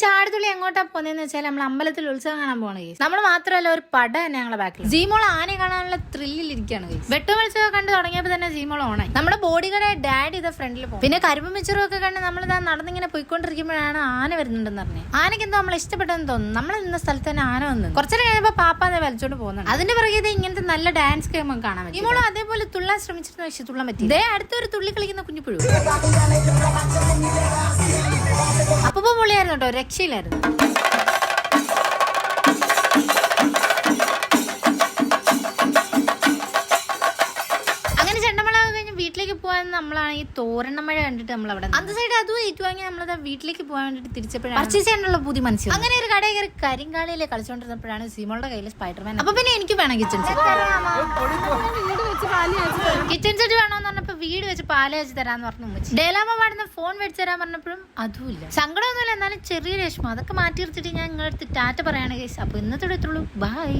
ചാടുതുള്ളി എങ്ങോട്ടാ പോന്നെന്ന് വെച്ചാൽ നമ്മൾ അമ്പലത്തിൽ ഉത്സവം കാണാൻ പോകണ കേസ്. നമ്മൾ മാത്രമല്ല ഒരു പട തന്നെ ഞങ്ങളെ ബാക്കിൽ. ജീമോൾ ആനയെ കാണാനുള്ള ത്രില്ലിൽ ഇരിക്കുകയാണ് കേസ്. വെട്ടുമത്സവം കണ്ട് തുടങ്ങിയപ്പോൾ തന്നെ ജീമോൾ ഓണായി. നമ്മുടെ ബോഡി കട ഡാഡി ഇതാ ഫ്രണ്ടിൽ പോകും. പിന്നെ കരിമ്പ് മിച്ചറും ഒക്കെ കണ്ട് നമ്മളിതാ നടന്നിങ്ങനെ പോയിക്കൊണ്ടിരിക്കുമ്പോഴാണ് ആന വരുന്നുണ്ടെന്ന് പറഞ്ഞത്. ആനയ്ക്ക് എന്തോ നമ്മൾ ഇഷ്ടപ്പെട്ടെന്ന് തോന്നുന്നു. നമ്മൾ നിന്ന സ്ഥലത്ത് തന്നെ ആന വന്നു. കുറച്ചേരം കഴിഞ്ഞപ്പോൾ പാപ്പ അത് വലിച്ചോണ്ട് പോകുന്നുണ്ട്. അതിന്റെ പുറകെ ഇങ്ങനത്തെ നല്ല ഡാൻസ് ഗെയിം ഒക്കെ കാണാൻ പറ്റും. ജീമോൾ അതേപോലെ തുള്ളാൻ ശ്രമിച്ചിരുന്ന പക്ഷേ തുള്ളാൻ പറ്റി. ഇതേ അടുത്തൊരു തുള്ളി കളിക്കുന്ന കുഞ്ഞുപുഴു. അപ്പൊ പൊളിയായിരുന്നു കേട്ടോ, രക്ഷയിലായിരുന്നു. അങ്ങനെ ചെണ്ടമള കഴിഞ്ഞ് വീട്ടിലേക്ക് പോകാൻ നമ്മളാണ് ഈ തോരണമഴ കണ്ടിട്ട് നമ്മൾ അവിടെ അന്ത സൈഡ് അതും ഏറ്റുവാങ്ങി നമ്മളത് വീട്ടിലേക്ക് പോകാൻ വേണ്ടിട്ട് തിരിച്ചപ്പോഴാണ് പർച്ചേസ് ചെയ്യാനുള്ള പുതിയ മനസ്സിൽ. അങ്ങനെ ഒരു കടയിൽ കയറി കരിങ്കാളിയിലെ കളിച്ചോണ്ടിരുന്നപ്പോഴാണ് സീമോളുടെ കയ്യിൽ സ്പൈഡർമാൻ. അപ്പൊ പിന്നെ എനിക്ക് വേണം കിച്ചൺ സെറ്റ്. കിച്ചൺ സെറ്റ് വേണോന്ന് പറഞ്ഞപ്പോ വീട് വെച്ച് പാല് വെച്ച് തരാന്ന് പറഞ്ഞു. ഡേലാമ പാടുന്ന ഫോൺ മേടിച്ച് തരാൻ പറഞ്ഞപ്പോഴും അതുമില്ല. സങ്കടമൊന്നുമില്ല, എന്നാലും ചെറിയ രേഷ്മ അതൊക്കെ മാറ്റി നിർത്തിയിട്ട് ഞാൻ നിങ്ങളുടെ അടുത്ത് ടാറ്റ പറയാണ് കേസ്. അപ്പൊ ഇന്നത്തെ ഇത്രയുള്ളൂ. ബൈ.